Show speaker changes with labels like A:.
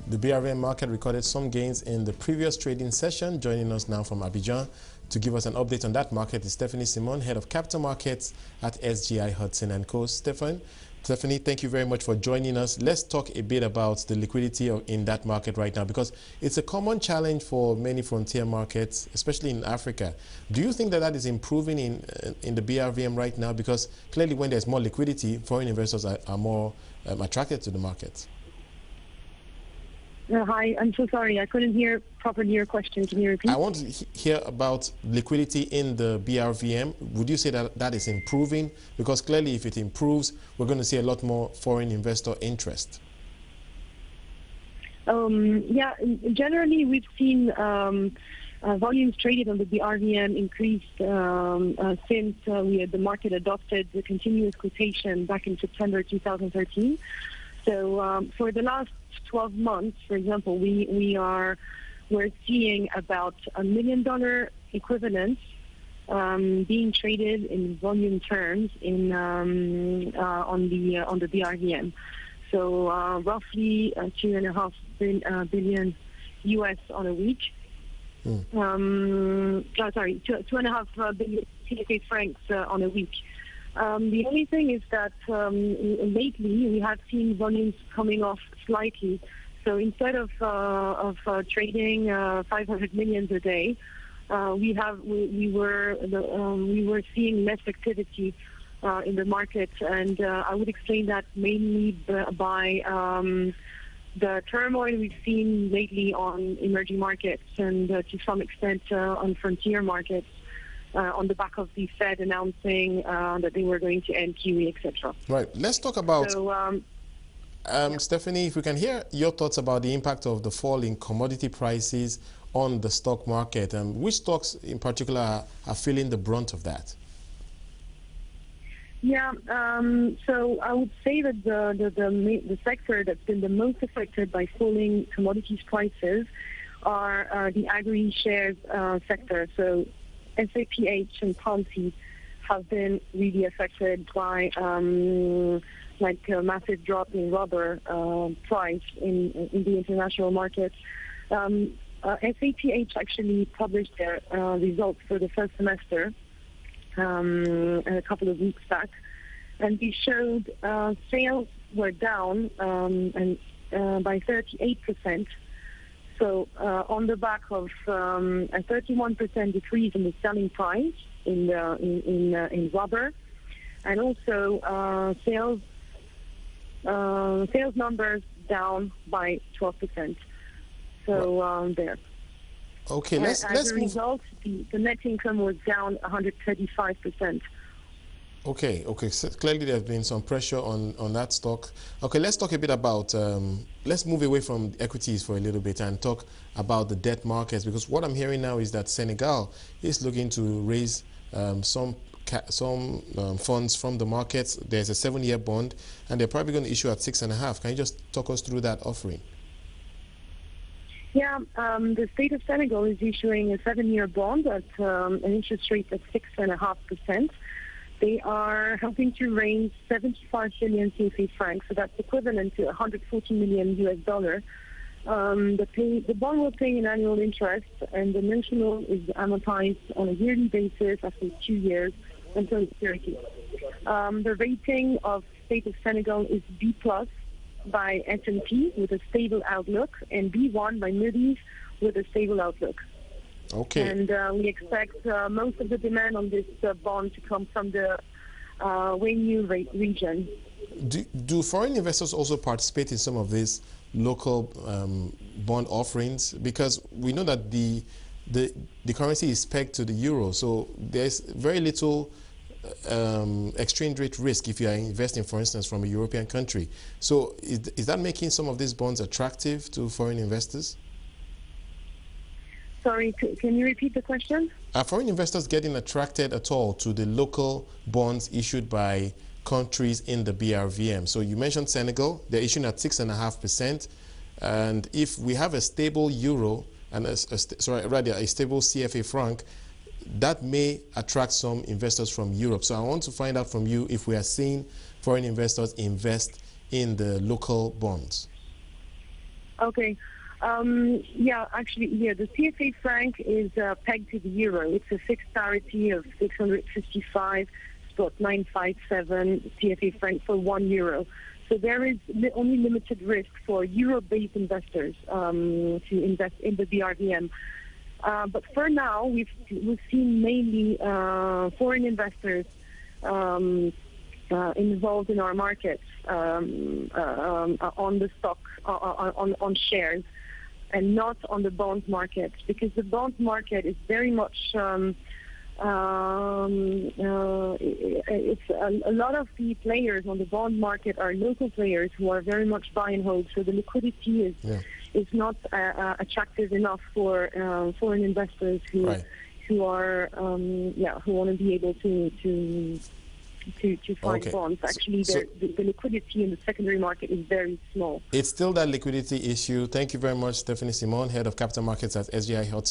A: The BRVM market recorded some gains in the previous trading session. Joining us now from Abidjan to give us an update on that market is Stephanie Simon, Head of Capital Markets at SGI Hudson and Co. Stephanie, thank you very much for joining us. Let's talk a bit about the liquidity in that market right now, because it's a common challenge for many frontier markets, especially in Africa. Do you think that that is improving in the BRVM right now? Because clearly when there's more liquidity, foreign investors are more attracted to the market.
B: Hi, I'm so sorry. I couldn't hear properly your question. Can you repeat?
A: I want to hear about liquidity in the BRVM. Would you say that that is improving? Because clearly if it improves, we're going to see a lot more foreign investor interest.
B: Yeah, generally we've seen volumes traded on the BRVM increased since the market adopted the continuous quotation back in September 2013. So for the last 12 months, for example, we're seeing about $1 million equivalent being traded in volume terms on the BRVM. So roughly $2.5 billion US on a week. Sorry, 2.5 billion CFA francs on a week. The only thing is that lately we have seen volumes coming off slightly. So instead of trading 500 million a day, we were seeing less activity in the market, and I would explain that mainly by the turmoil we've seen lately on emerging markets and to some extent on frontier markets. On the back of the Fed announcing that they were going to end QE, etc. Right.
A: Let's talk about, Stephanie, if we can hear your thoughts about the impact of the fall in commodity prices on the stock market, and which stocks in particular are feeling the brunt of that?
B: Yeah, so I would say that the sector that's been the most affected by falling commodities prices are the agri shares sector. So SAPH and Ponzi have been really affected by like a massive drop in rubber price in the international market. SAPH actually published their results for the first semester a couple of weeks back, and they showed sales were down by 38%. So on the back of a 31% decrease in the selling price in rubber, and also sales numbers down by 12%. So there.
A: Okay, let's
B: as a result, the net income was down 135%.
A: Okay, so clearly there's been some pressure on that stock. Okay, let's talk a bit about, let's move away from equities for a little bit and talk about the debt markets, because what I'm hearing now is that Senegal is looking to raise some funds from the markets. There's a 7-year bond, and they're probably going to issue at 6.5. Can you just talk us through that offering?
B: Yeah, the state of Senegal is issuing a 7-year bond at an interest rate of 6.5%. They are helping to raise 75 billion CFA francs, so that's equivalent to $140 million US. The bond will pay an annual interest, and the notional is amortized on a yearly basis after 2 years until maturity. The rating of State of Senegal is B+ by S&P with a stable outlook, and B1 by Moody's with a stable outlook.
A: Okay.
B: And we expect most of the demand on this bond to come from the Wenu region.
A: Do foreign investors also participate in some of these local bond offerings? Because we know that the currency is pegged to the euro, so there's very little exchange rate risk if you are investing, for instance, from a European country. So is that making some of these bonds attractive to foreign investors?
B: Sorry, can you repeat the question?
A: Are foreign investors getting attracted at all to the local bonds issued by countries in the BRVM? So you mentioned Senegal, they're issuing at 6.5%. And if we have a stable euro and a stable CFA franc, that may attract some investors from Europe. So I want to find out from you if we are seeing foreign investors invest in the local bonds.
B: Okay. The CFA franc is pegged to the euro. It's a fixed parity of 655.957 CFA franc for €1. So there is only limited risk for euro-based investors to invest in the BRVM. But for now, we've seen mainly foreign investors involved in our markets on the stock, on shares, and not on the bond market, because the bond market is very much it's a lot of the players on the bond market are local players who are very much buy and hold. So the liquidity is not attractive enough for foreign investors who want to be able to find bonds. Actually, the liquidity in the secondary market is very small.
A: It's still that liquidity issue. Thank you very much, Stephanie Simon, Head of Capital Markets at SGI Hudson